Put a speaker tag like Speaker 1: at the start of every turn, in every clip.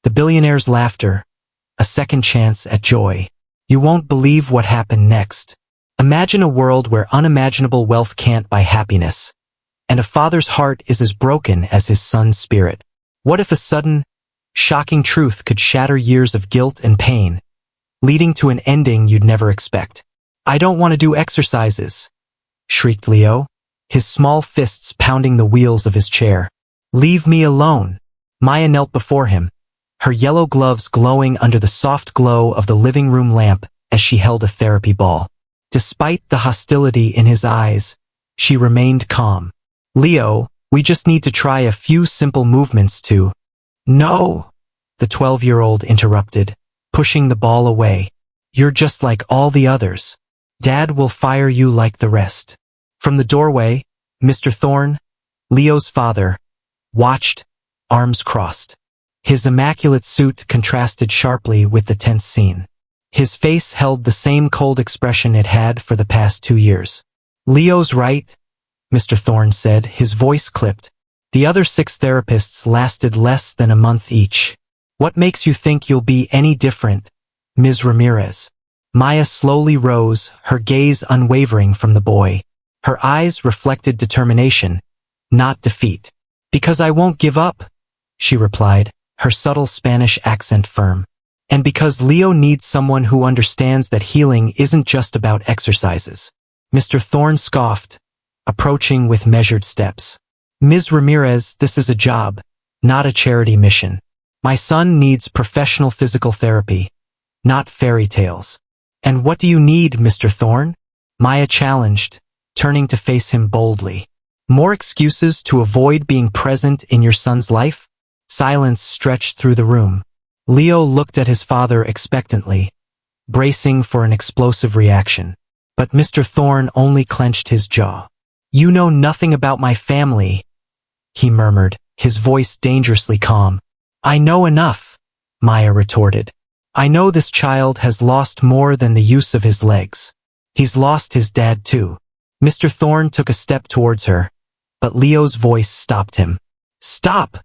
Speaker 1: The billionaire's laughter, a second chance at joy. You won't believe what happened next. Imagine a world where unimaginable wealth can't buy happiness, and a father's heart is as broken as his son's spirit. What if a sudden, shocking truth could shatter years of guilt and pain, leading to an ending you'd never expect? "I don't want to do exercises," shrieked Leo, his small fists pounding the wheels of his chair. "Leave me alone." Maya knelt before him, her yellow gloves glowing under the soft glow of the living room lamp as she held a therapy ball. Despite the hostility in his eyes, she remained calm. "Leo, we just need to try a few simple movements to—" "No," the 12-year-old interrupted, pushing the ball away. "You're just like all the others. Dad will fire you like the rest." From the doorway, Mr. Thorne, Leo's father, watched, arms crossed. His immaculate suit contrasted sharply with the tense scene. His face held the same cold expression it had for the past 2 years. "Leo's right," Mr. Thorne said, his voice clipped. "The other 6 therapists lasted less than a month each. What makes you think you'll be any different, Ms. Ramirez?" Maya slowly rose, her gaze unwavering from the boy. Her eyes reflected determination, not defeat. "Because I won't give up," she replied, her subtle Spanish accent firm. "And because Leo needs someone who understands that healing isn't just about exercises." Mr. Thorne scoffed, approaching with measured steps. "Ms. Ramirez, this is a job, not a charity mission. My son needs professional physical therapy, not fairy tales." "And what do you need, Mr. Thorne?" Maya challenged, turning to face him boldly. "More excuses to avoid being present in your son's life?" Silence stretched through the room. Leo looked at his father expectantly, bracing for an explosive reaction. But Mr. Thorne only clenched his jaw. "You know nothing about my family," he murmured, his voice dangerously calm. "I know enough," Maya retorted. "I know this child has lost more than the use of his legs. He's lost his dad too." Mr. Thorne took a step towards her, but Leo's voice stopped him. "Stop!"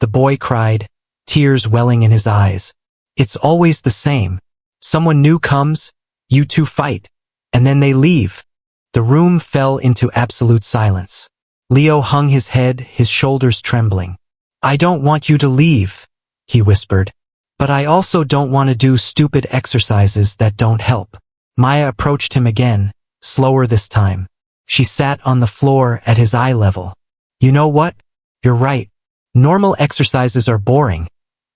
Speaker 1: the boy cried, tears welling in his eyes. "It's always the same. Someone new comes, you two fight, and then they leave." The room fell into absolute silence. Leo hung his head, his shoulders trembling. "I don't want you to leave," he whispered. "But I also don't want to do stupid exercises that don't help." Maya approached him again, slower this time. She sat on the floor at his eye level. "You know what? You're right. Normal exercises are boring,"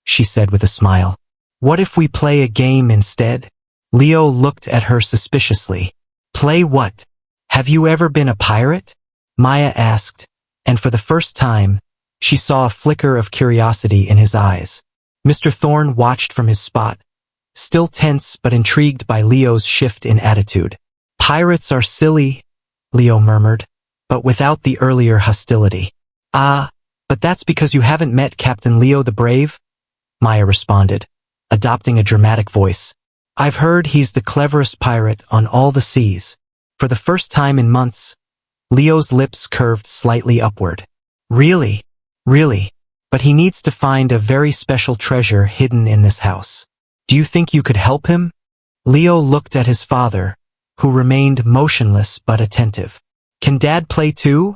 Speaker 1: she said with a smile. "What if we play a game instead?" Leo looked at her suspiciously. "Play what? Have you ever been a pirate?" Maya asked, and for the first time, she saw a flicker of curiosity in his eyes. Mr. Thorne watched from his spot, still tense but intrigued by Leo's shift in attitude. "Pirates are silly," Leo murmured, but without the earlier hostility. "Ah, but that's because you haven't met Captain Leo the Brave," Maya responded, adopting a dramatic voice. "I've heard he's the cleverest pirate on all the seas." For the first time in months, Leo's lips curved slightly upward. "Really? Really? But he needs to find a very special treasure hidden in this house. Do you think you could help him?" Leo looked at his father, who remained motionless but attentive. "Can Dad play too?"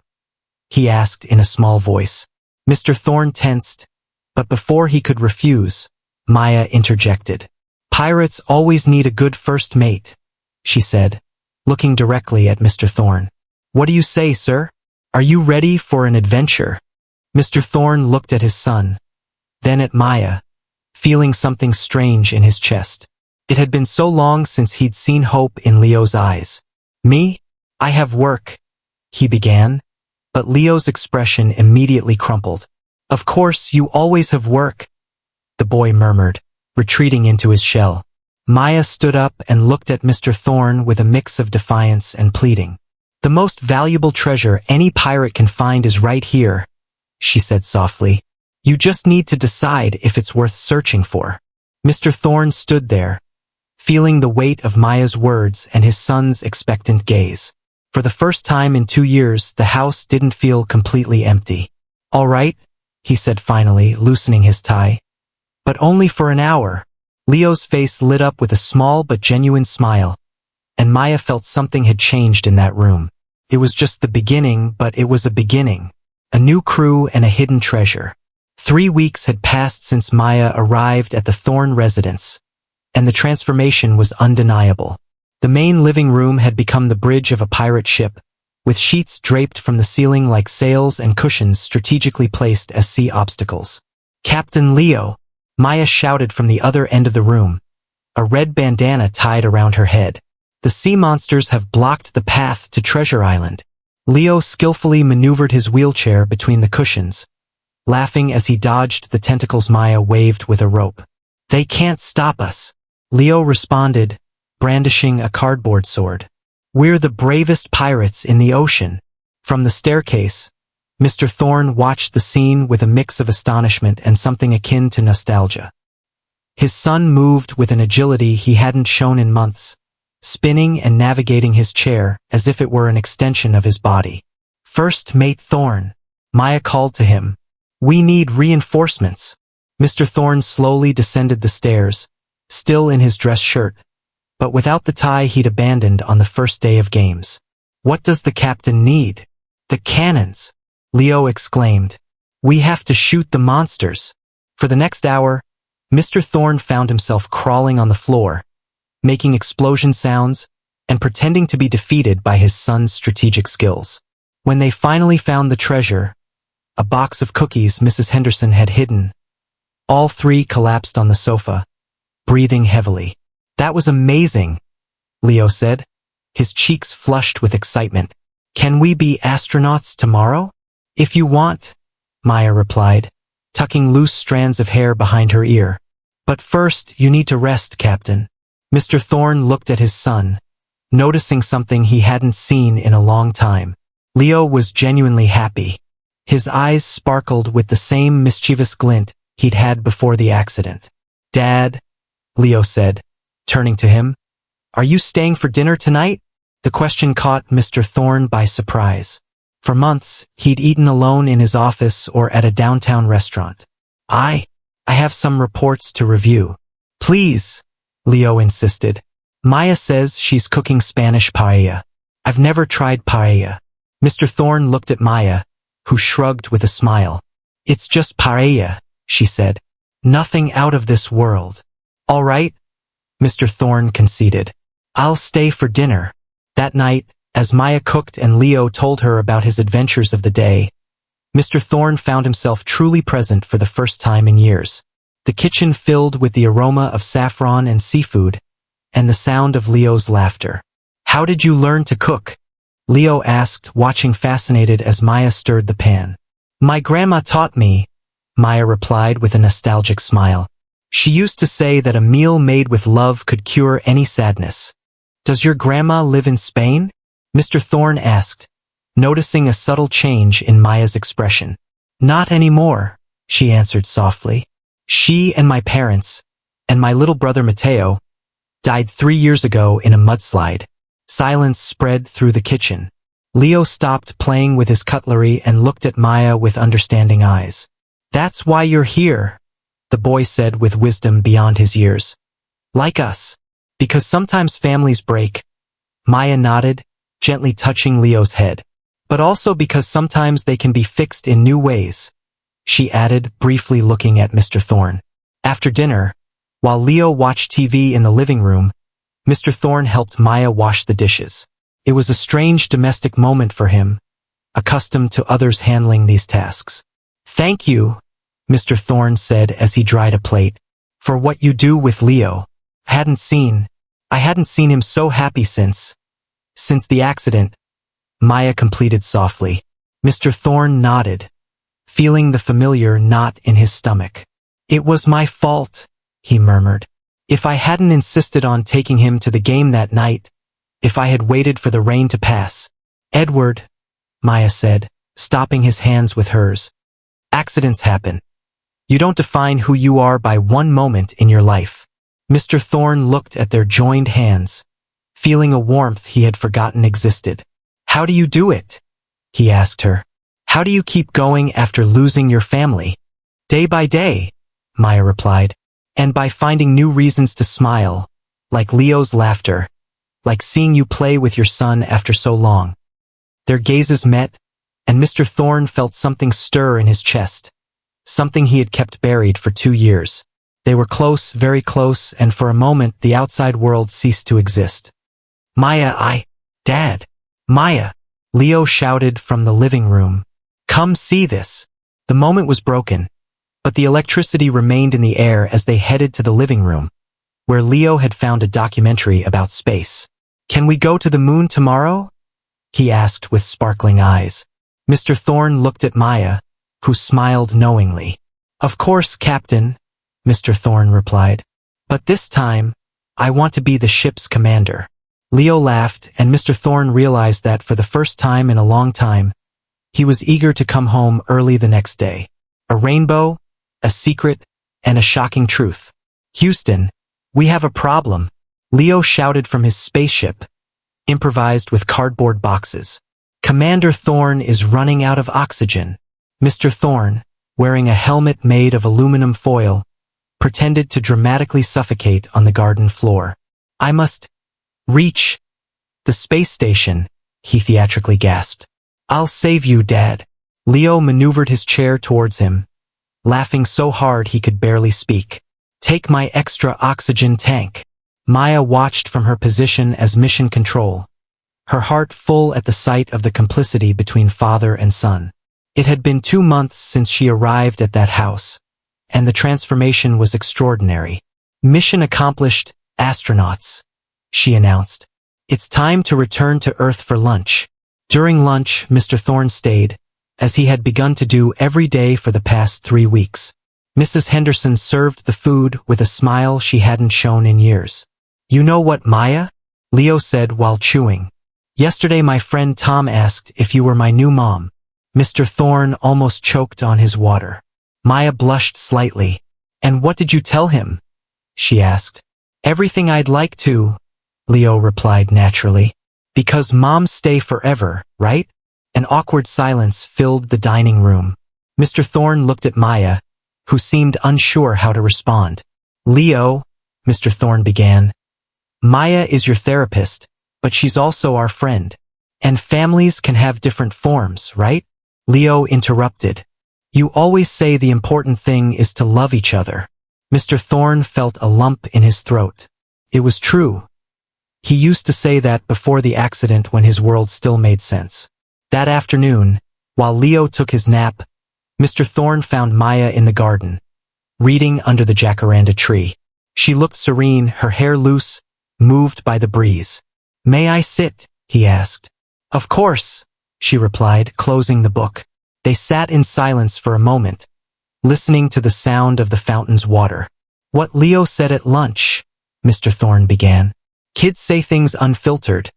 Speaker 1: he asked in a small voice. Mr. Thorne tensed, but before he could refuse, Maya interjected. "Pirates always need a good first mate," she said, looking directly at Mr. Thorne. "What do you say, sir? Are you ready for an adventure?" Mr. Thorne looked at his son, then at Maya, feeling something strange in his chest. It had been so long since he'd seen hope in Leo's eyes. "Me? I have work," he began, but Leo's expression immediately crumpled. "Of course, you always have work," the boy murmured, retreating into his shell. Maya stood up and looked at Mr. Thorne with a mix of defiance and pleading. "The most valuable treasure any pirate can find is right here," she said softly. "You just need to decide if it's worth searching for." Mr. Thorne stood there, feeling the weight of Maya's words and his son's expectant gaze. For the first time in 2 years, the house didn't feel completely empty. "All right," he said finally, loosening his tie. But only for an hour. Leo's face lit up with a small but genuine smile, and Maya felt something had changed in that room. It was just the beginning, but it was a beginning. A new crew and a hidden treasure. 3 weeks had passed since Maya arrived at the Thorne residence, and the transformation was undeniable. The main living room had become the bridge of a pirate ship, with sheets draped from the ceiling like sails and cushions strategically placed as sea obstacles. "Captain Leo!" Maya shouted from the other end of the room, a red bandana tied around her head. "The sea monsters have blocked the path to Treasure Island." Leo skillfully maneuvered his wheelchair between the cushions, laughing as he dodged the tentacles Maya waved with a rope. "They can't stop us," Leo responded, brandishing a cardboard sword. "We're the bravest pirates in the ocean." From the staircase, Mr. Thorne watched the scene with a mix of astonishment and something akin to nostalgia. His son moved with an agility he hadn't shown in months, spinning and navigating his chair as if it were an extension of his body. "First Mate Thorne," Maya called to him. "We need reinforcements." Mr. Thorne slowly descended the stairs, still in his dress shirt, but without the tie he'd abandoned on the first day of games. "What does the captain need?" "The cannons," Leo exclaimed. "We have to shoot the monsters." For the next hour, Mr. Thorne found himself crawling on the floor, making explosion sounds, and pretending to be defeated by his son's strategic skills. When they finally found the treasure, a box of cookies Mrs. Henderson had hidden, all three collapsed on the sofa, breathing heavily. "That was amazing," Leo said, his cheeks flushed with excitement. "Can we be astronauts tomorrow?" "If you want," Maya replied, tucking loose strands of hair behind her ear. "But first, you need to rest, Captain." Mr. Thorne looked at his son, noticing something he hadn't seen in a long time. Leo was genuinely happy. His eyes sparkled with the same mischievous glint he'd had before the accident. "Dad," Leo said, turning to him, "are you staying for dinner tonight?" The question caught Mr. Thorne by surprise. For months, he'd eaten alone in his office or at a downtown restaurant. I have some reports to review." "Please," Leo insisted. "Maya says she's cooking Spanish paella. I've never tried paella." Mr. Thorne looked at Maya, who shrugged with a smile. "It's just paella," she said. "Nothing out of this world." "All right," Mr. Thorne conceded. "I'll stay for dinner." That night, as Maya cooked and Leo told her about his adventures of the day, Mr. Thorne found himself truly present for the first time in years. The kitchen filled with the aroma of saffron and seafood, and the sound of Leo's laughter. "How did you learn to cook?" Leo asked, watching fascinated as Maya stirred the pan. "My grandma taught me," Maya replied with a nostalgic smile. "She used to say that a meal made with love could cure any sadness." "Does your grandma live in Spain?" Mr. Thorne asked, noticing a subtle change in Maya's expression. "Not anymore," she answered softly. "She and my parents, and my little brother Mateo, died 3 years ago in a mudslide." Silence spread through the kitchen. Leo stopped playing with his cutlery and looked at Maya with understanding eyes. "That's why you're here," the boy said with wisdom beyond his years. "Like us. Because sometimes families break." Maya nodded, gently touching Leo's head. "But also because sometimes they can be fixed in new ways," she added, briefly looking at Mr. Thorne. After dinner, while Leo watched TV in the living room, Mr. Thorne helped Maya wash the dishes. It was a strange domestic moment for him, accustomed to others handling these tasks. "Thank you," Mr. Thorne said as he dried a plate, "for what you do with Leo. I hadn't seen him so happy since the accident," Maya completed softly. Mr. Thorne nodded, feeling the familiar knot in his stomach. "It was my fault," he murmured. "If I hadn't insisted on taking him to the game that night, if I had waited for the rain to pass." "Edward," Maya said, stopping his hands with hers. "Accidents happen. You don't define who you are by one moment in your life." Mr. Thorne looked at their joined hands, feeling a warmth he had forgotten existed. "How do you do it?" he asked her. "How do you keep going after losing your family?" "Day by day," Maya replied. And by finding new reasons to smile, like Leo's laughter, like seeing you play with your son after so long. Their gazes met, and Mr. Thorne felt something stir in his chest, something he had kept buried for 2 years. They were close, very close, and for a moment the outside world ceased to exist. Dad! Maya! Leo shouted from the living room. Come see this! The moment was broken, but the electricity remained in the air as they headed to the living room, where Leo had found a documentary about space. Can we go to the moon tomorrow? He asked with sparkling eyes. Mr. Thorne looked at Maya, who smiled knowingly. Of course, Captain, Mr. Thorne replied. But this time, I want to be the ship's commander. Leo laughed, and Mr. Thorne realized that for the first time in a long time, he was eager to come home early the next day. A rainbow, a secret, and a shocking truth. Houston, we have a problem, Leo shouted from his spaceship, improvised with cardboard boxes. Commander Thorne is running out of oxygen. Mr. Thorne, wearing a helmet made of aluminum foil, pretended to dramatically suffocate on the garden floor. I must reach the space station, he theatrically gasped. I'll save you, Dad. Leo maneuvered his chair towards him, laughing so hard he could barely speak. Take my extra oxygen tank. Maya watched from her position as mission control, her heart full at the sight of the complicity between father and son. It had been 2 months since she arrived at that house, and the transformation was extraordinary. Mission accomplished, astronauts, she announced. It's time to return to Earth for lunch. During lunch, Mr. Thorne stayed, as he had begun to do every day for the past 3 weeks. Mrs. Henderson served the food with a smile she hadn't shown in years. You know what, Maya? Leo said while chewing. Yesterday my friend Tom asked if you were my new mom. Mr. Thorne almost choked on his water. Maya blushed slightly. And what did you tell him? She asked. Everything I'd like to, Leo replied naturally. Because moms stay forever, right? An awkward silence filled the dining room. Mr. Thorne looked at Maya, who seemed unsure how to respond. Leo, Mr. Thorne began. Maya is your therapist, but she's also our friend. And families can have different forms, right? Leo interrupted. You always say the important thing is to love each other. Mr. Thorne felt a lump in his throat. It was true. He used to say that before the accident when his world still made sense. That afternoon, while Leo took his nap, Mr. Thorne found Maya in the garden, reading under the jacaranda tree. She looked serene, her hair loose, moved by the breeze. May I sit? He asked. Of course, she replied, closing the book. They sat in silence for a moment, listening to the sound of the fountain's water. What Leo said at lunch, Mr. Thorne began. Kids say things unfiltered.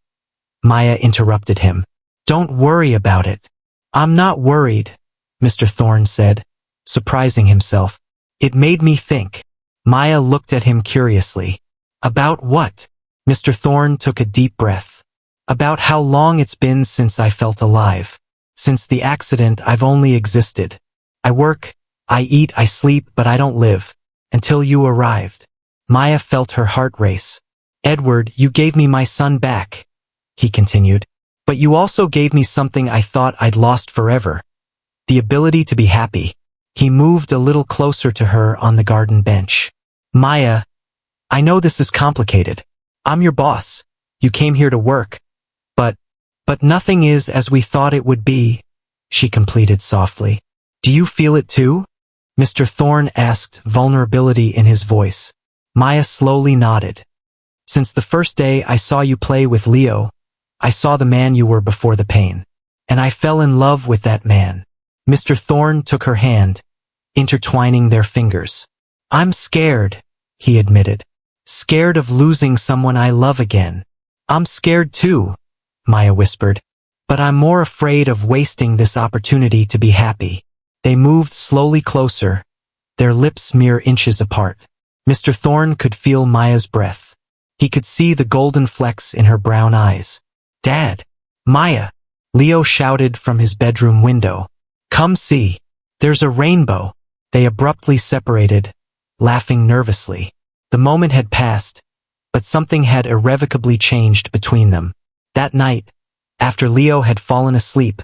Speaker 1: Maya interrupted him. Don't worry about it. I'm not worried, Mr. Thorne said, surprising himself. It made me think. Maya looked at him curiously. About what? Mr. Thorne took a deep breath. About how long it's been since I felt alive. Since the accident, I've only existed. I work, I eat, I sleep, but I don't live. Until you arrived. Maya felt her heart race. Edward, you gave me my son back, he continued. But you also gave me something I thought I'd lost forever. The ability to be happy. He moved a little closer to her on the garden bench. Maya, I know this is complicated. I'm your boss. You came here to work. But nothing is as we thought it would be, she completed softly. Do you feel it too? Mr. Thorne asked, vulnerability in his voice. Maya slowly nodded. Since the first day I saw you play with Leo, I saw the man you were before the pain. And I fell in love with that man. Mr. Thorne took her hand, intertwining their fingers. I'm scared, he admitted. Scared of losing someone I love again. I'm scared too, Maya whispered. But I'm more afraid of wasting this opportunity to be happy. They moved slowly closer, their lips mere inches apart. Mr. Thorne could feel Maya's breath. He could see the golden flecks in her brown eyes. Dad! Maya! Leo shouted from his bedroom window. Come see. There's a rainbow. They abruptly separated, laughing nervously. The moment had passed, but something had irrevocably changed between them. That night, after Leo had fallen asleep,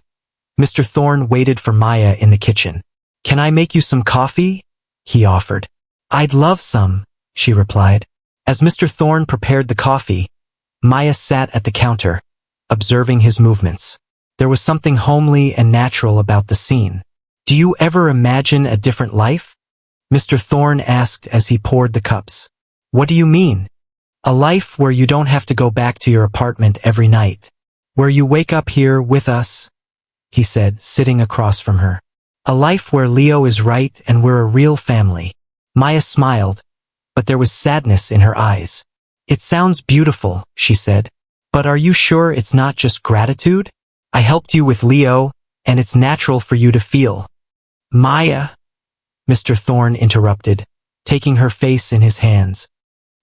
Speaker 1: Mr. Thorne waited for Maya in the kitchen. "Can I make you some coffee?" he offered. "I'd love some," she replied. As Mr. Thorne prepared the coffee, Maya sat at the counter, observing his movements. There was something homely and natural about the scene. "Do you ever imagine a different life?" Mr. Thorne asked as he poured the cups. "What do you mean?" "A life where you don't have to go back to your apartment every night. Where you wake up here with us," he said, sitting across from her. "A life where Leo is right and we're a real family." Maya smiled, but there was sadness in her eyes. "It sounds beautiful," she said. "But are you sure it's not just gratitude? I helped you with Leo, and it's natural for you to feel." "Maya," Mr. Thorne interrupted, taking her face in his hands.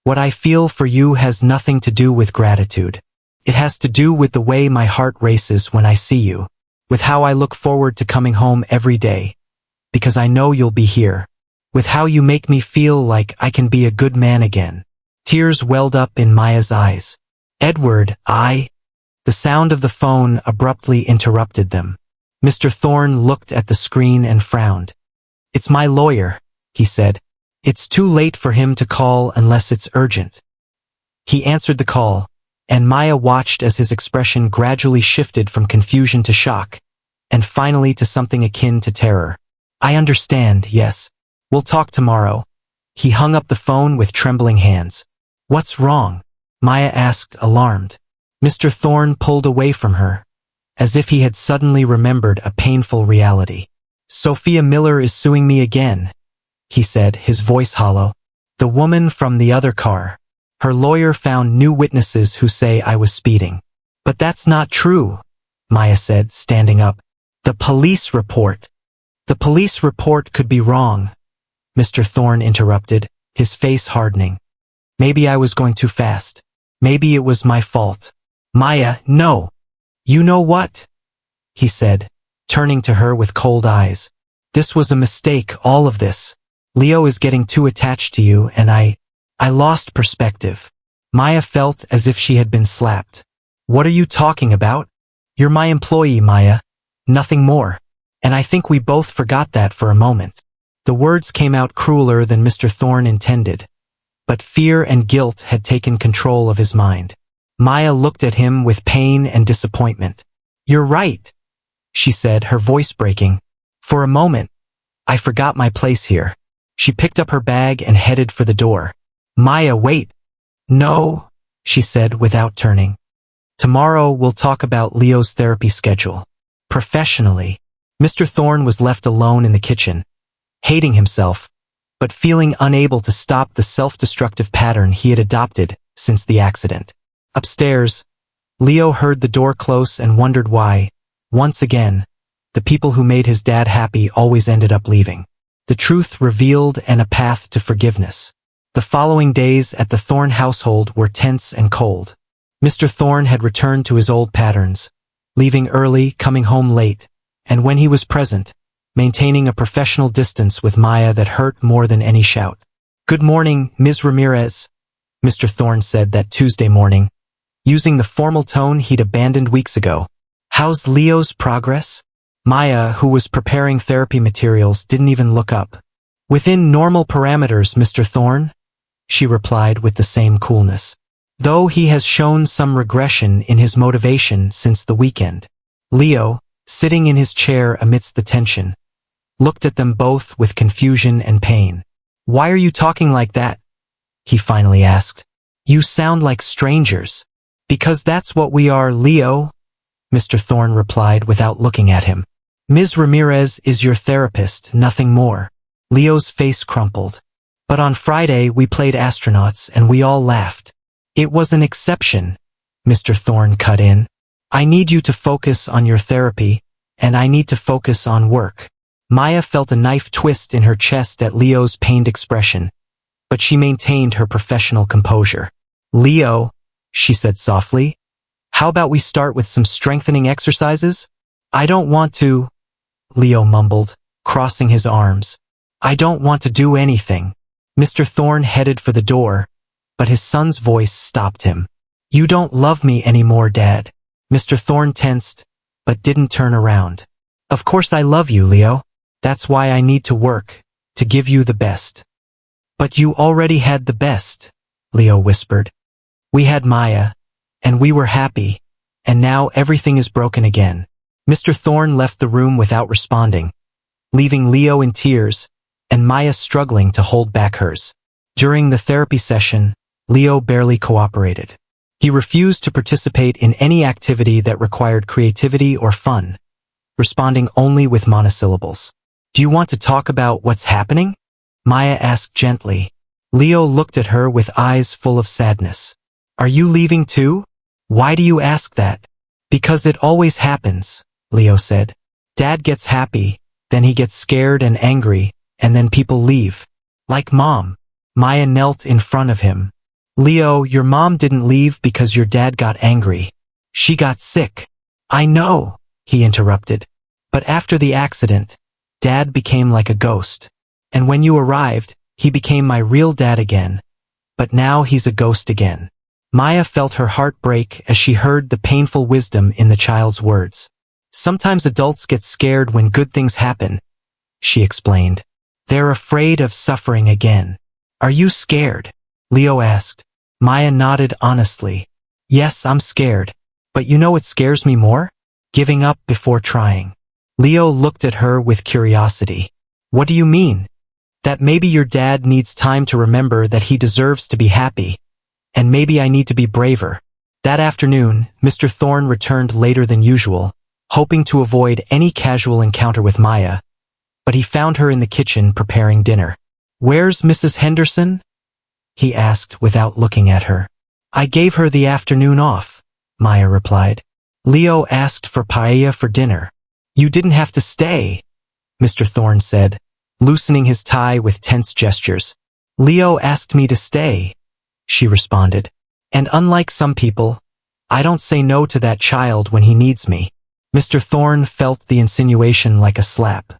Speaker 1: "What I feel for you has nothing to do with gratitude. It has to do with the way my heart races when I see you, with how I look forward to coming home every day, because I know you'll be here, with how you make me feel like I can be a good man again." Tears welled up in Maya's eyes. "Edward, The sound of the phone abruptly interrupted them. Mr. Thorne looked at the screen and frowned. "It's my lawyer," he said. "It's too late for him to call unless it's urgent." He answered the call, and Maya watched as his expression gradually shifted from confusion to shock, and finally to something akin to terror. "I understand, yes. We'll talk tomorrow." He hung up the phone with trembling hands. "What's wrong?" Maya asked, alarmed. Mr. Thorne pulled away from her, as if he had suddenly remembered a painful reality. "Sophia Miller is suing me again," he said, his voice hollow. "The woman from the other car. Her lawyer found new witnesses who say I was speeding." "But that's not true," Maya said, standing up. "The police report." "The police report could be wrong," Mr. Thorne interrupted, his face hardening. "Maybe I was going too fast. Maybe it was my fault." "Maya, no." "You know what?" he said, turning to her with cold eyes. "This was a mistake, all of this. Leo is getting too attached to you, and I lost perspective." Maya felt as if she had been slapped. "What are you talking about? You're my employee, Maya. Nothing more. And I think we both forgot that for a moment." The words came out crueler than Mr. Thorne intended, but fear and guilt had taken control of his mind. Maya looked at him with pain and disappointment. "You're right," she said, her voice breaking. "For a moment, I forgot my place here." She picked up her bag and headed for the door. "Maya, wait." "No," she said without turning. "Tomorrow we'll talk about Leo's therapy schedule. Professionally." Mr. Thorne was left alone in the kitchen, hating himself, but feeling unable to stop the self-destructive pattern he had adopted since the accident. Upstairs, Leo heard the door close and wondered why, once again, the people who made his dad happy always ended up leaving. The truth revealed and a path to forgiveness. The following days at the Thorne household were tense and cold. Mr. Thorne had returned to his old patterns, leaving early, coming home late, and when he was present, maintaining a professional distance with Maya that hurt more than any shout. "Good morning, Ms. Ramirez," Mr. Thorne said that Tuesday morning, using the formal tone he'd abandoned weeks ago. "How's Leo's progress?" Maya, who was preparing therapy materials, didn't even look up. "Within normal parameters, Mr. Thorne," she replied with the same coolness. "Though he has shown some regression in his motivation since the weekend." Leo, sitting in his chair amidst the tension, looked at them both with confusion and pain. "Why are you talking like that?" he finally asked. "You sound like strangers." "Because that's what we are, Leo," Mr. Thorne replied without looking at him. "Ms. Ramirez is your therapist, nothing more." Leo's face crumpled. "But on Friday we played astronauts and we all laughed." "It was an exception," Mr. Thorne cut in. "I need you to focus on your therapy, and I need to focus on work." Maya felt a knife twist in her chest at Leo's pained expression, but she maintained her professional composure. "Leo," she said softly, "how about we start with some strengthening exercises?" "I don't want to," Leo mumbled, crossing his arms. "I don't want to do anything." Mr. Thorne headed for the door, but his son's voice stopped him. "You don't love me anymore, Dad." Mr. Thorne tensed, but didn't turn around. "Of course I love you, Leo. That's why I need to work, to give you the best." "But you already had the best," Leo whispered. "We had Maya, and we were happy, and now everything is broken again." Mr. Thorne left the room without responding, leaving Leo in tears and Maya struggling to hold back hers. During the therapy session, Leo barely cooperated. He refused to participate in any activity that required creativity or fun, responding only with monosyllables. "Do you want to talk about what's happening?" Maya asked gently. Leo looked at her with eyes full of sadness. "Are you leaving too?" "Why do you ask that?" "Because it always happens," Leo said. "Dad gets happy, then he gets scared and angry, and then people leave. Like Mom." Maya knelt in front of him. "Leo, your mom didn't leave because your dad got angry. She got sick." "I know," he interrupted. "But after the accident, Dad became like a ghost. And when you arrived, he became my real dad again. But now he's a ghost again." Maya felt her heart break as she heard the painful wisdom in the child's words. "Sometimes adults get scared when good things happen," she explained. "They're afraid of suffering again." "Are you scared?" Leo asked. Maya nodded honestly. "Yes, I'm scared. But you know what scares me more? Giving up before trying." Leo looked at her with curiosity. "What do you mean?" "That maybe your dad needs time to remember that he deserves to be happy. And maybe I need to be braver." That afternoon, Mr. Thorne returned later than usual, hoping to avoid any casual encounter with Maya, but he found her in the kitchen preparing dinner. "Where's Mrs. Henderson?" he asked without looking at her. "I gave her the afternoon off," Maya replied. Leo asked for paella for dinner. "You didn't have to stay," Mr. Thorne said, loosening his tie with tense gestures. "Leo asked me to stay," she responded. "And unlike some people, I don't say no to that child when he needs me." Mr. Thorne felt the insinuation like a slap.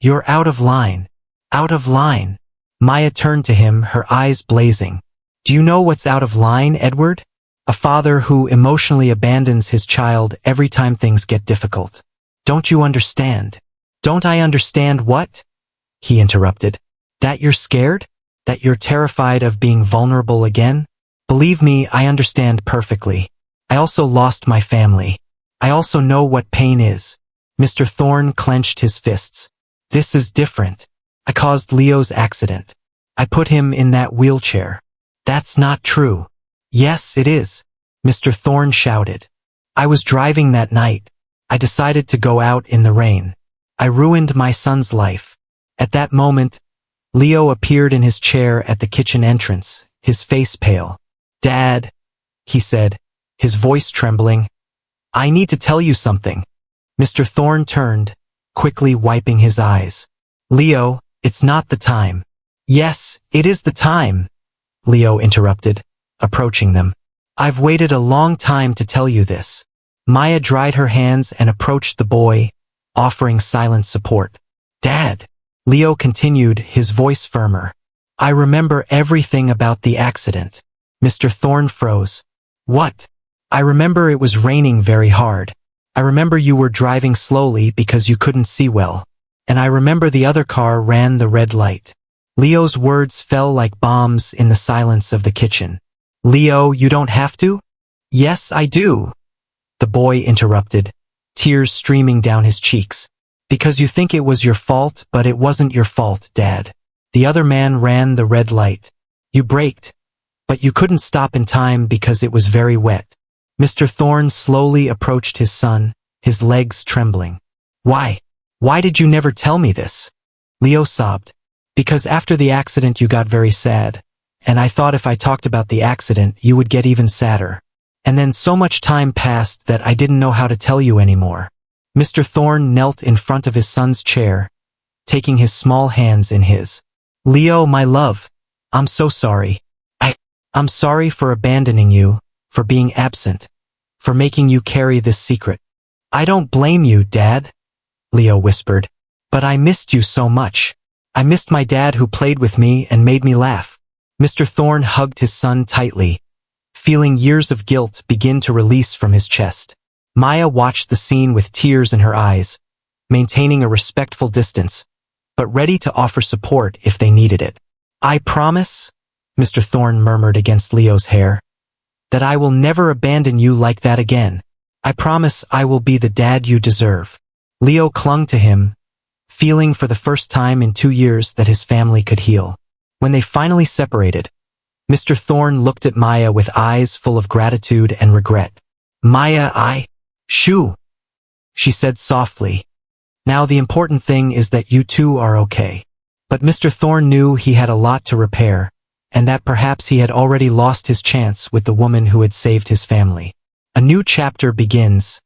Speaker 1: "You're out of line. Out of line." Maya turned to him, her eyes blazing. "Do you know what's out of line, Edward? A father who emotionally abandons his child every time things get difficult. Don't you understand?" "Don't I understand what?" he interrupted. "That you're scared? That you're terrified of being vulnerable again? Believe me, I understand perfectly. I also lost my family. I also know what pain is." Mr. Thorne clenched his fists. "This is different. I caused Leo's accident. I put him in that wheelchair." "That's not true." "Yes, it is," Mr. Thorne shouted. "I was driving that night. I decided to go out in the rain. I ruined my son's life." At that moment, Leo appeared in his chair at the kitchen entrance, his face pale. "Dad," he said, his voice trembling, "I need to tell you something." Mr. Thorne turned, quickly wiping his eyes. "Leo, it's not the time." "Yes, it is the time," Leo interrupted, approaching them. "I've waited a long time to tell you this." Maya dried her hands and approached the boy, offering silent support. "Dad," Leo continued, his voice firmer. "I remember everything about the accident." Mr. Thorne froze. "What?" "I remember it was raining very hard. I remember you were driving slowly because you couldn't see well. And I remember the other car ran the red light." Leo's words fell like bombs in the silence of the kitchen. "Leo, you don't have to?" "Yes, I do," the boy interrupted, tears streaming down his cheeks. "Because you think it was your fault, but it wasn't your fault, Dad. The other man ran the red light. You braked, but you couldn't stop in time because it was very wet." Mr. Thorne slowly approached his son, his legs trembling. "Why? Why did you never tell me this?" Leo sobbed. "Because after the accident you got very sad, and I thought if I talked about the accident you would get even sadder. And then so much time passed that I didn't know how to tell you anymore." Mr. Thorne knelt in front of his son's chair, taking his small hands in his. "Leo, my love, I'm so sorry. I'm sorry for abandoning you, for being absent, for making you carry this secret." "I don't blame you, Dad," Leo whispered. "But I missed you so much. I missed my dad who played with me and made me laugh. Mr. Thorne hugged his son tightly, feeling years of guilt begin to release from his chest. Maya watched the scene with tears in her eyes, maintaining a respectful distance, but ready to offer support if they needed it. I promise, Mr. Thorne murmured against Leo's hair, that I will never abandon you like that again. I promise I will be the dad you deserve. Leo clung to him, feeling for the first time in 2 years that his family could heal. When they finally separated, Mr. Thorne looked at Maya with eyes full of gratitude and regret. Maya, Shoo, she said softly. Now the important thing is that you two are okay. But Mr. Thorne knew he had a lot to repair, and that perhaps he had already lost his chance with the woman who had saved his family. A new chapter begins.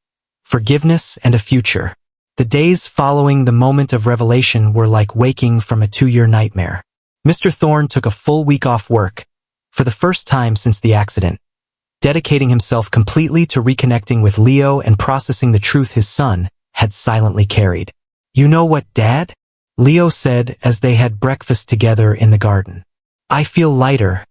Speaker 1: Forgiveness and a future. The days following the moment of revelation were like waking from a 2-year nightmare. Mr. Thorne took a full week off work, for the first time since the accident, dedicating himself completely to reconnecting with Leo and processing the truth his son had silently carried. You know what, Dad? Leo said as they had breakfast together in the garden. I feel lighter,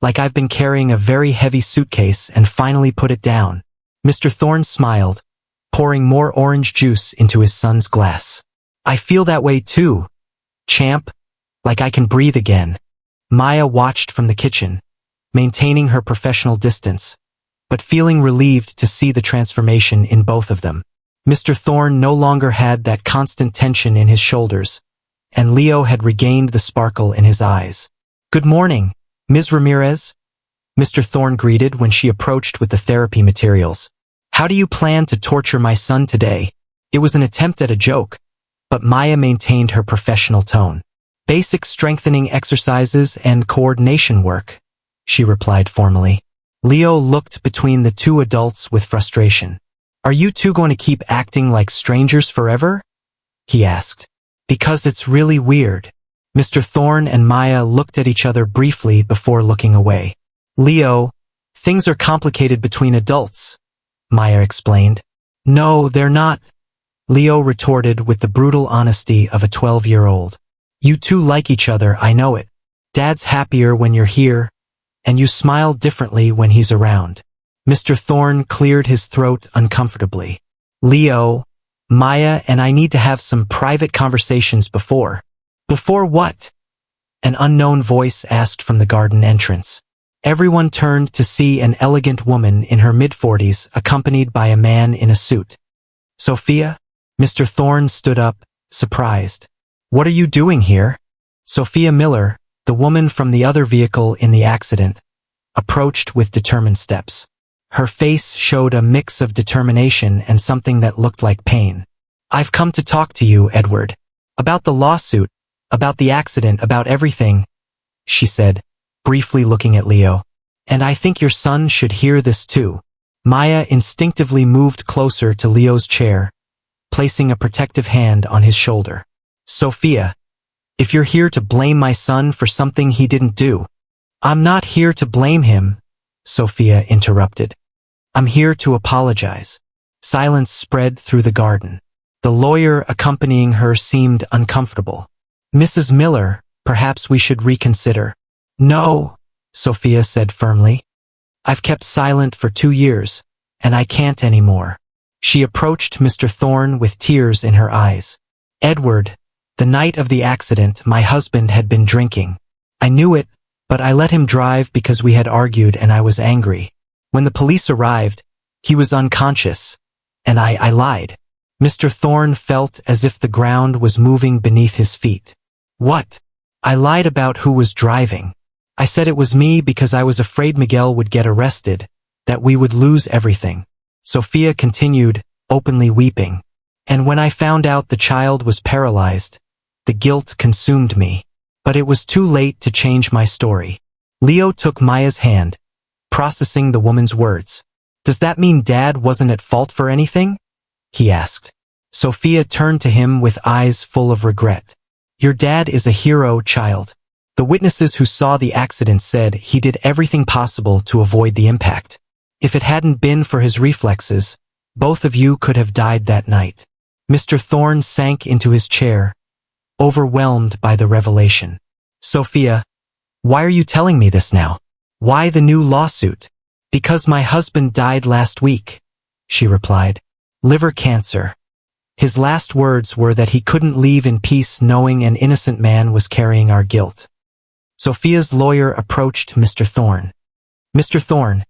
Speaker 1: like I've been carrying a very heavy suitcase and finally put it down. Mr. Thorne smiled, pouring more orange juice into his son's glass. I feel that way too, champ, like I can breathe again. Maya watched from the kitchen, maintaining her professional distance, but feeling relieved to see the transformation in both of them. Mr. Thorne no longer had that constant tension in his shoulders, and Leo had regained the sparkle in his eyes. Good morning, Ms. Ramirez, Mr. Thorne greeted when she approached with the therapy materials. How do you plan to torture my son today? It was an attempt at a joke, but Maya maintained her professional tone. Basic strengthening exercises and coordination work, she replied formally. Leo looked between the two adults with frustration. Are you two going to keep acting like strangers forever? He asked. Because it's really weird. Mr. Thorne and Maya looked at each other briefly before looking away. Leo, things are complicated between adults, Maya explained. No, they're not, Leo retorted with the brutal honesty of a 12-year-old. You two like each other, I know it. Dad's happier when you're here, and you smile differently when he's around. Mr. Thorne cleared his throat uncomfortably. Leo, Maya and I need to have some private conversations before. Before what? An unknown voice asked from the garden entrance. Everyone turned to see an elegant woman in her mid-40s accompanied by a man in a suit. Sophia? Mr. Thorne stood up, surprised. What are you doing here? Sophia Miller, the woman from the other vehicle in the accident, approached with determined steps. Her face showed a mix of determination and something that looked like pain. I've come to talk to you, Edward. About the lawsuit, about the accident, about everything, she said, briefly looking at Leo. And I think your son should hear this too. Maya instinctively moved closer to Leo's chair, placing a protective hand on his shoulder. Sophia, if you're here to blame my son for something he didn't do, I'm not here to blame him, Sophia interrupted. I'm here to apologize. Silence spread through the garden. The lawyer accompanying her seemed uncomfortable. Mrs. Miller, perhaps we should reconsider. No, Sophia said firmly. I've kept silent for 2 years, and I can't anymore. She approached Mr. Thorne with tears in her eyes. Edward, the night of the accident, my husband had been drinking. I knew it, but I let him drive because we had argued and I was angry. When the police arrived, he was unconscious, and I lied. Mr. Thorne felt as if the ground was moving beneath his feet. What? I lied about who was driving. I said it was me because I was afraid Miguel would get arrested, that we would lose everything. Sophia continued, openly weeping. And when I found out the child was paralyzed, the guilt consumed me. But it was too late to change my story. Leo took Maya's hand, processing the woman's words. Does that mean Dad wasn't at fault for anything? He asked. Sophia turned to him with eyes full of regret. Your dad is a hero, child. The witnesses who saw the accident said he did everything possible to avoid the impact. If it hadn't been for his reflexes, both of you could have died that night. Mr. Thorne sank into his chair, overwhelmed by the revelation. Sophia, why are you telling me this now? Why the new lawsuit? Because my husband died last week, she replied. Liver cancer. His last words were that he couldn't leave in peace knowing an innocent man was carrying our guilt. Sophia's lawyer approached Mr. Thorne. Mr. Thorne,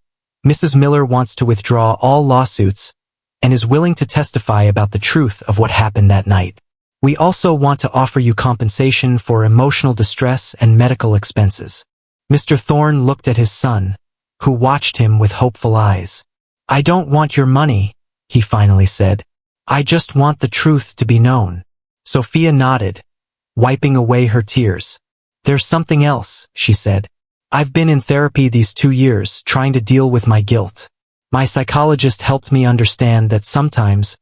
Speaker 1: Mrs. Miller wants to withdraw all lawsuits and is willing to testify about the truth of what happened that night. We also want to offer you compensation for emotional distress and medical expenses. Mr. Thorne looked at his son, who watched him with hopeful eyes. I don't want your money, he finally said. I just want the truth to be known. Sophia nodded, wiping away her tears. There's something else, she said. I've been in therapy these 2 years, trying to deal with my guilt. My psychologist helped me understand that sometimes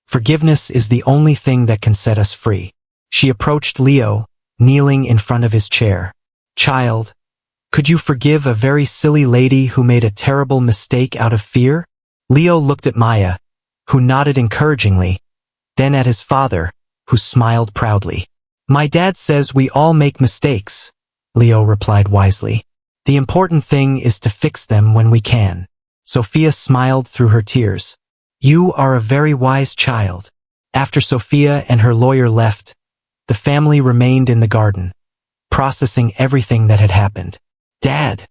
Speaker 1: forgiveness is the only thing that can set us free. She approached Leo, kneeling in front of his chair. Child, could you forgive a very silly lady who made a terrible mistake out of fear? Leo looked at Maya, who nodded encouragingly, then at his father, who smiled proudly. My dad says we all make mistakes, Leo replied wisely. The important thing is to fix them when we can. Sophia smiled through her tears. You are a very wise child. After Sophia and her lawyer left, the family remained in the garden, processing everything that had happened. Dad,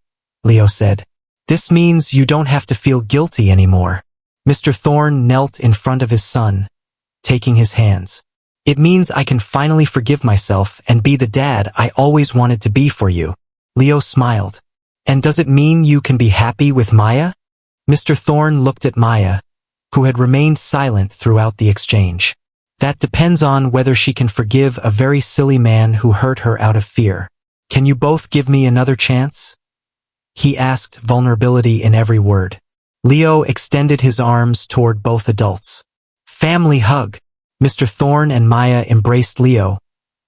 Speaker 1: Leo said, this means you don't have to feel guilty anymore. Mr. Thorne knelt in front of his son, taking his hands. It means I can finally forgive myself and be the dad I always wanted to be for you. Leo smiled. And does it mean you can be happy with Maya? Mr. Thorne looked at Maya, who had remained silent throughout the exchange. That depends on whether she can forgive a very silly man who hurt her out of fear. Can you both give me another chance? He asked, vulnerability in every word. Leo extended his arms toward both adults. Family hug. Mr. Thorne and Maya embraced Leo,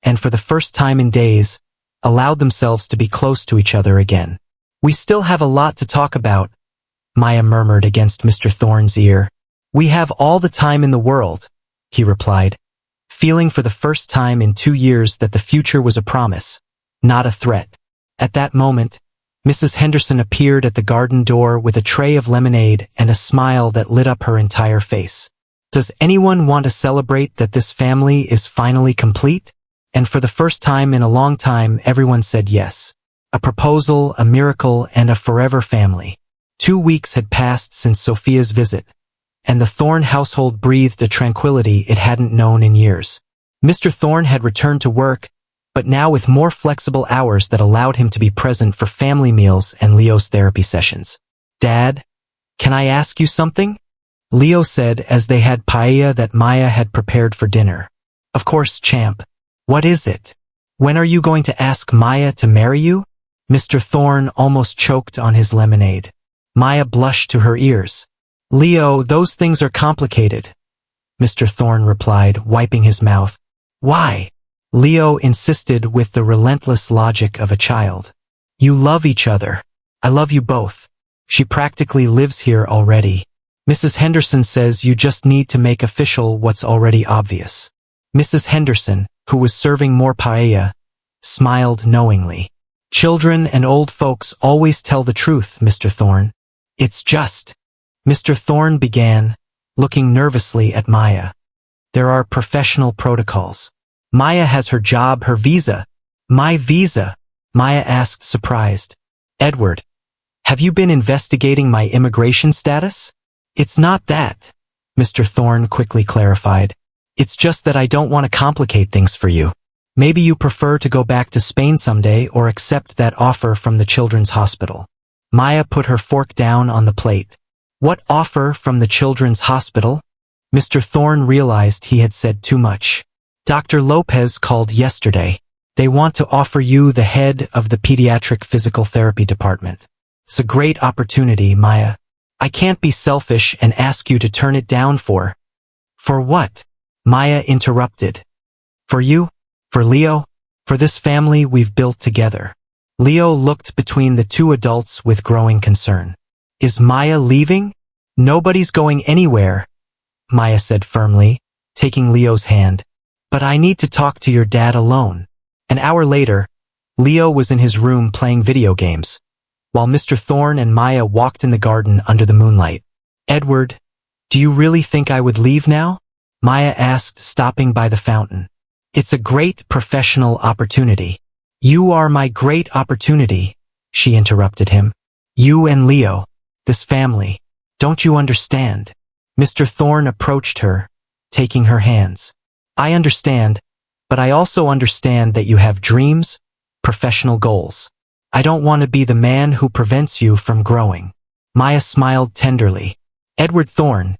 Speaker 1: and for the first time in days, allowed themselves to be close to each other again. We still have a lot to talk about, Maya murmured against Mr. Thorne's ear. We have all the time in the world, he replied, feeling for the first time in 2 years that the future was a promise, not a threat. At that moment, Mrs. Henderson appeared at the garden door with a tray of lemonade and a smile that lit up her entire face. Does anyone want to celebrate that this family is finally complete? And for the first time in a long time, everyone said yes. A proposal, a miracle, and a forever family. 2 weeks had passed since Sophia's visit, and the Thorne household breathed a tranquility it hadn't known in years. Mr. Thorne had returned to work, but now with more flexible hours that allowed him to be present for family meals and Leo's therapy sessions. Dad, can I ask you something? Leo said as they had paella that Maya had prepared for dinner. Of course, champ. What is it? When are you going to ask Maya to marry you? Mr. Thorne almost choked on his lemonade. Maya blushed to her ears. Leo, those things are complicated, Mr. Thorne replied, wiping his mouth. Why? Leo insisted with the relentless logic of a child. You love each other. I love you both. She practically lives here already. Mrs. Henderson says you just need to make official what's already obvious. Mrs. Henderson, who was serving more paella, smiled knowingly. Children and old folks always tell the truth, Mr. Thorne. It's just. Mr. Thorne began, looking nervously at Maya. There are professional protocols. Maya has her job, her visa. My visa? Maya asked, surprised. Edward, have you been investigating my immigration status? It's not that, Mr. Thorne quickly clarified. It's just that I don't want to complicate things for you. Maybe you prefer to go back to Spain someday or accept that offer from the Children's Hospital. Maya put her fork down on the plate. What offer from the Children's Hospital? Mr. Thorne realized he had said too much. Dr. Lopez called yesterday. They want to offer you the head of the pediatric physical therapy department. It's a great opportunity, Maya. I can't be selfish and ask you to turn it down for what? Maya interrupted. For you? For Leo? For this family we've built together. Leo looked between the two adults with growing concern. Is Maya leaving? Nobody's going anywhere, Maya said firmly, taking Leo's hand. But I need to talk to your dad alone. An hour later, Leo was in his room playing video games, while Mr. Thorne and Maya walked in the garden under the moonlight. Edward, do you really think I would leave now? Maya asked, stopping by the fountain. It's a great professional opportunity. You are my great opportunity, she interrupted him. You and Leo, this family, don't you understand? Mr. Thorne approached her, taking her hands. I understand, but I also understand that you have dreams, professional goals. I don't want to be the man who prevents you from growing. Maya smiled tenderly. Edward Thorne,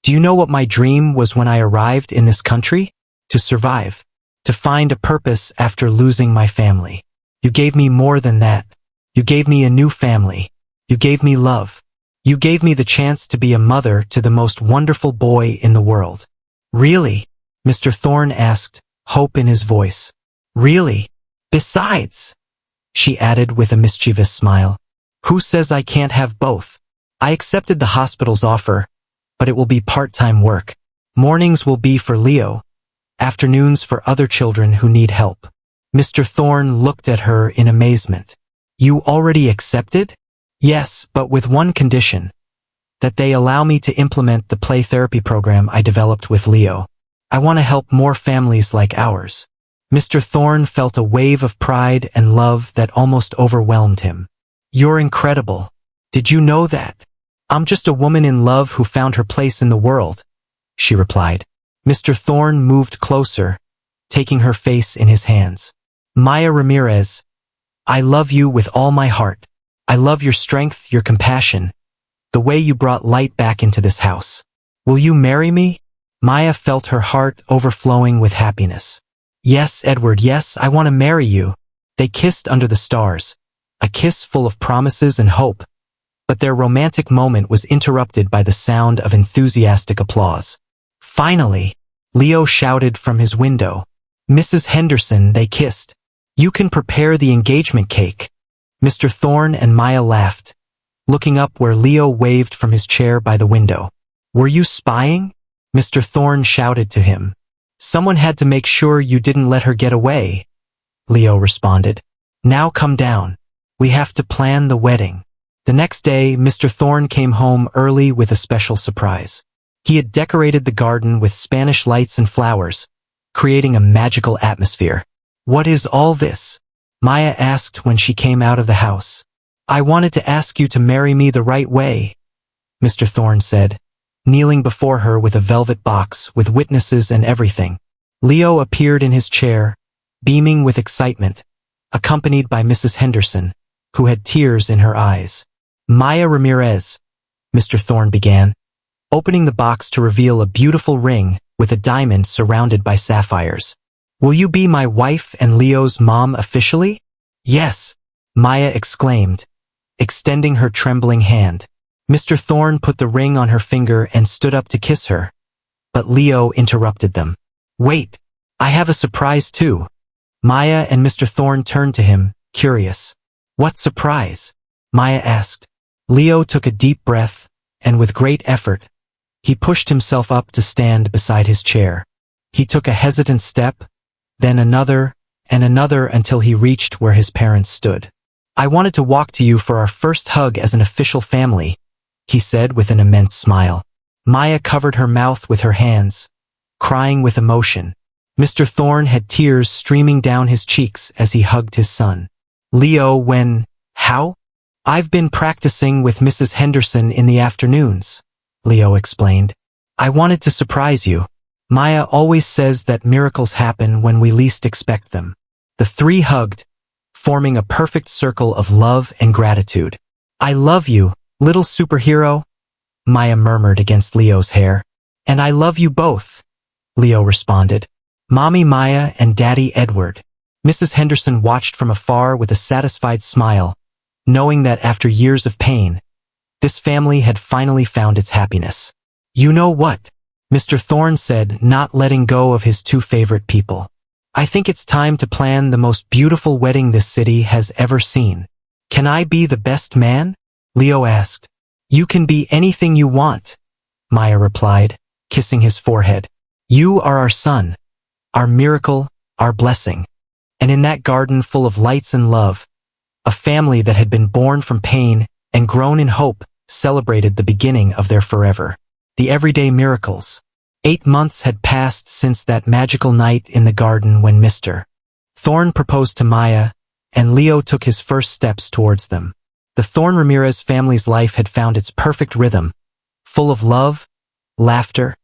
Speaker 1: do you know what my dream was when I arrived in this country? To survive. To find a purpose after losing my family. You gave me more than that. You gave me a new family. You gave me love. You gave me the chance to be a mother to the most wonderful boy in the world. Really? Mr. Thorne asked, hope in his voice. Really? Besides, she added with a mischievous smile, who says I can't have both? I accepted the hospital's offer, but it will be part-time work. Mornings will be for Leo, afternoons for other children who need help. Mr. Thorne looked at her in amazement. You already accepted? Yes, but with one condition. That they allow me to implement the play therapy program I developed with Leo. I want to help more families like ours. Mr. Thorne felt a wave of pride and love that almost overwhelmed him. You're incredible. Did you know that? I'm just a woman in love who found her place in the world, she replied. Mr. Thorne moved closer, taking her face in his hands. Maya Ramirez, I love you with all my heart. I love your strength, your compassion, the way you brought light back into this house. Will you marry me? Maya felt her heart overflowing with happiness. Yes, Edward, yes, I want to marry you. They kissed under the stars, a kiss full of promises and hope. But their romantic moment was interrupted by the sound of enthusiastic applause. Finally, Leo shouted from his window, Mrs. Henderson, they kissed. You can prepare the engagement cake. Mr. Thorne and Maya laughed, looking up where Leo waved from his chair by the window. Were you spying? Mr. Thorne shouted to him. Someone had to make sure you didn't let her get away, Leo responded. Now come down. We have to plan the wedding. The next day, Mr. Thorne came home early with a special surprise. He had decorated the garden with Spanish lights and flowers, creating a magical atmosphere. What is all this? Maya asked when she came out of the house. I wanted to ask you to marry me the right way, Mr. Thorne said, kneeling before her with a velvet box with witnesses and everything. Leo appeared in his chair, beaming with excitement, accompanied by Mrs. Henderson, who had tears in her eyes. Maya Ramirez, Mr. Thorne began, opening the box to reveal a beautiful ring with a diamond surrounded by sapphires. Will you be my wife and Leo's mom officially? Yes, Maya exclaimed, extending her trembling hand. Mr. Thorne put the ring on her finger and stood up to kiss her, but Leo interrupted them. Wait, I have a surprise too. Maya and Mr. Thorne turned to him, curious. What surprise? Maya asked. Leo took a deep breath, and with great effort, he pushed himself up to stand beside his chair. He took a hesitant step, then another, and another until he reached where his parents stood. I wanted to walk to you for our first hug as an official family, he said with an immense smile. Maya covered her mouth with her hands, crying with emotion. Mr. Thorne had tears streaming down his cheeks as he hugged his son. Leo, how? I've been practicing with Mrs. Henderson in the afternoons, Leo explained. I wanted to surprise you. Maya always says that miracles happen when we least expect them. The three hugged, forming a perfect circle of love and gratitude. I love you, little superhero, Maya murmured against Leo's hair. And I love you both, Leo responded. Mommy Maya and Daddy Edward. Mrs. Henderson watched from afar with a satisfied smile, knowing that after years of pain, this family had finally found its happiness. You know what? Mr. Thorne said, not letting go of his two favorite people. I think it's time to plan the most beautiful wedding this city has ever seen. Can I be the best man? Leo asked. You can be anything you want, Maya replied, kissing his forehead. You are our son, our miracle, our blessing. And in that garden full of lights and love, a family that had been born from pain and grown in hope celebrated the beginning of their forever. The everyday miracles. 8 months had passed since that magical night in the garden when Mr. Thorne proposed to Maya, and Leo took his first steps towards them. The Thorne Ramirez family's life had found its perfect rhythm, full of love, laughter,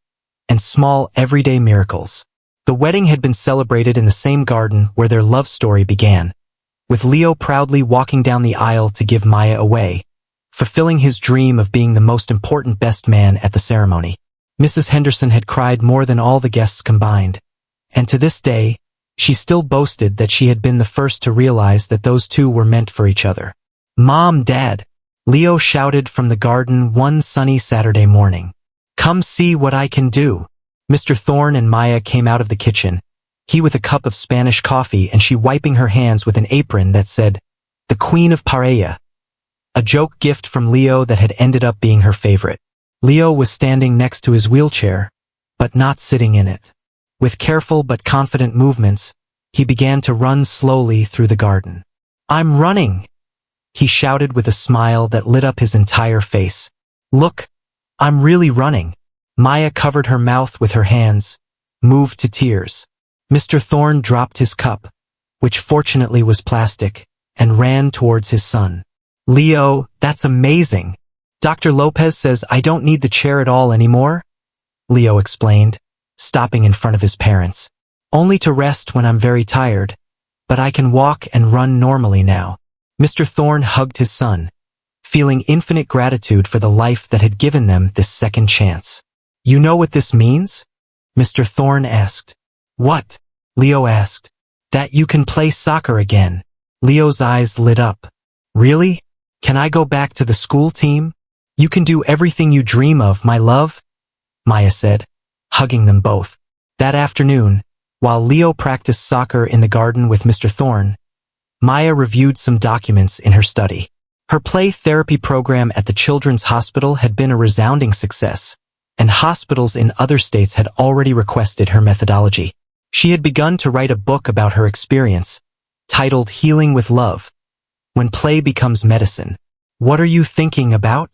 Speaker 1: and small everyday miracles. The wedding had been celebrated in the same garden where their love story began, with Leo proudly walking down the aisle to give Maya away, fulfilling his dream of being the most important best man at the ceremony. Mrs. Henderson had cried more than all the guests combined, and to this day, she still boasted that she had been the first to realize that those two were meant for each other. "Mom, Dad," Leo shouted from the garden one sunny Saturday morning. "Come see what I can do." Mr. Thorne and Maya came out of the kitchen, he with a cup of Spanish coffee and she wiping her hands with an apron that said, "The Queen of Paella," a joke gift from Leo that had ended up being her favorite. Leo was standing next to his wheelchair, but not sitting in it. With careful but confident movements, he began to run slowly through the garden. "I'm running," he shouted with a smile that lit up his entire face. "Look, I'm really running." Maya covered her mouth with her hands, moved to tears. Mr. Thorne dropped his cup, which fortunately was plastic, and ran towards his son. "Leo, that's amazing. Dr. Lopez says I don't need the chair at all anymore," Leo explained, stopping in front of his parents. "Only to rest when I'm very tired, but I can walk and run normally now." Mr. Thorne hugged his son, feeling infinite gratitude for the life that had given them this second chance. "You know what this means?" Mr. Thorne asked. "What?" Leo asked. "That you can play soccer again." Leo's eyes lit up. "Really? Can I go back to the school team?" "You can do everything you dream of, my love," Maya said, hugging them both. That afternoon, while Leo practiced soccer in the garden with Mr. Thorne, Maya reviewed some documents in her study. Her play therapy program at the Children's Hospital had been a resounding success, and hospitals in other states had already requested her methodology. She had begun to write a book about her experience, titled Healing with Love, When Play Becomes Medicine. "What are you thinking about?"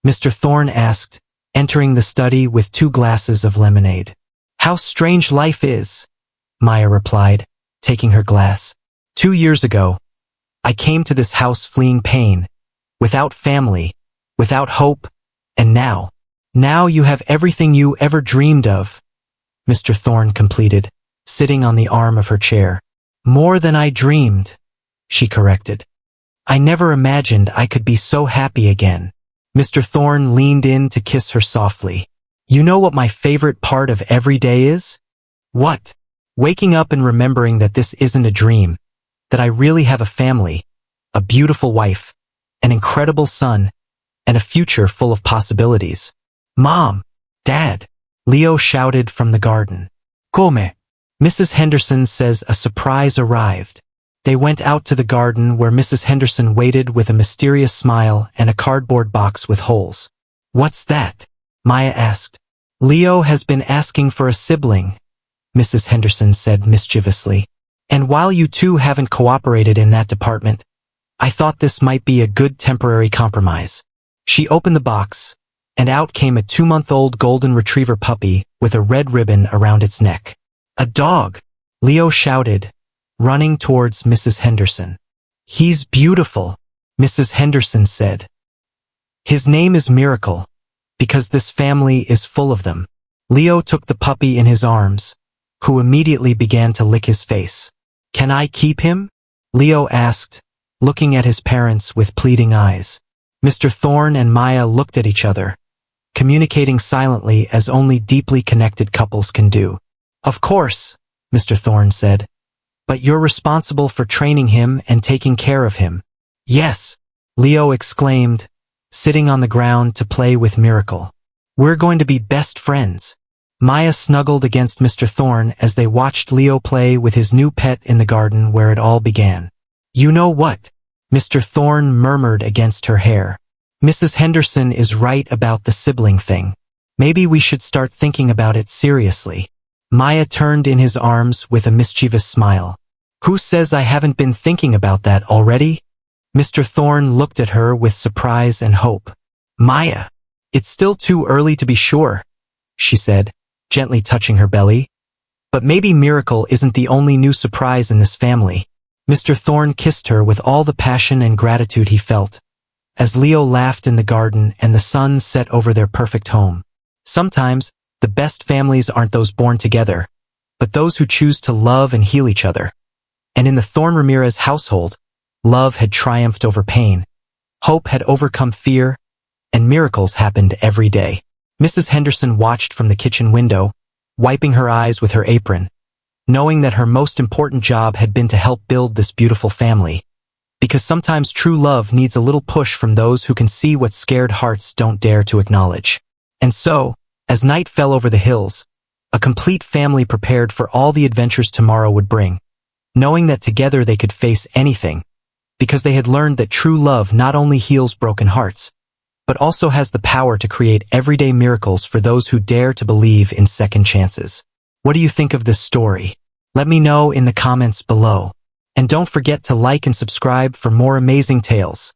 Speaker 1: Mr. Thorne asked, entering the study with 2 glasses of lemonade. "How strange life is," Maya replied, taking her glass. 2 years ago, I came to this house fleeing pain, without family, without hope, and now you have everything you ever dreamed of," Mr. Thorne completed, sitting on the arm of her chair. "More than I dreamed," she corrected. "I never imagined I could be so happy again." Mr. Thorne leaned in to kiss her softly. "You know what my favorite part of every day is?" "What?" "Waking up and remembering that this isn't a dream, that I really have a family, a beautiful wife, an incredible son, and a future full of possibilities." "Mom! Dad!" Leo shouted from the garden. "Come?" "Mrs. Henderson says a surprise arrived." They went out to the garden where Mrs. Henderson waited with a mysterious smile and a cardboard box with holes. "What's that?" Maya asked. "Leo has been asking for a sibling," Mrs. Henderson said mischievously. "And while you two haven't cooperated in that department, I thought this might be a good temporary compromise." She opened the box, and out came a 2-month-old golden retriever puppy with a red ribbon around its neck. "A dog!" Leo shouted, running towards Mrs. Henderson. "He's beautiful," Mrs. Henderson said. "His name is Miracle, because this family is full of them." Leo took the puppy in his arms, who immediately began to lick his face. "Can I keep him?" Leo asked, looking at his parents with pleading eyes. Mr. Thorne and Maya looked at each other, communicating silently as only deeply connected couples can do. "Of course," Mr. Thorne said. "But you're responsible for training him and taking care of him." "Yes," Leo exclaimed, sitting on the ground to play with Miracle. "We're going to be best friends." Maya snuggled against Mr. Thorne as they watched Leo play with his new pet in the garden where it all began. "You know what?" Mr. Thorne murmured against her hair. "Mrs. Henderson is right about the sibling thing. Maybe we should start thinking about it seriously." Maya turned in his arms with a mischievous smile. Who says I haven't been thinking about that already? Mr. Thorne looked at her with surprise and hope. Maya, it's still too early to be sure, she said, gently touching her belly. But maybe Miracle isn't the only new surprise in this family. Mr. Thorne kissed her with all the passion and gratitude he felt, as Leo laughed in the garden and the sun set over their perfect home. Sometimes, the best families aren't those born together, but those who choose to love and heal each other. And in the Thorne Ramirez household, love had triumphed over pain, hope had overcome fear, and miracles happened every day. Mrs. Henderson watched from the kitchen window, wiping her eyes with her apron, knowing that her most important job had been to help build this beautiful family. Because sometimes true love needs a little push from those who can see what scared hearts don't dare to acknowledge. And so, as night fell over the hills, a complete family prepared for all the adventures tomorrow would bring, knowing that together they could face anything, because they had learned that true love not only heals broken hearts, but also has the power to create everyday miracles for those who dare to believe in second chances. What do you think of this story? Let me know in the comments below. And don't forget to like and subscribe for more amazing tales.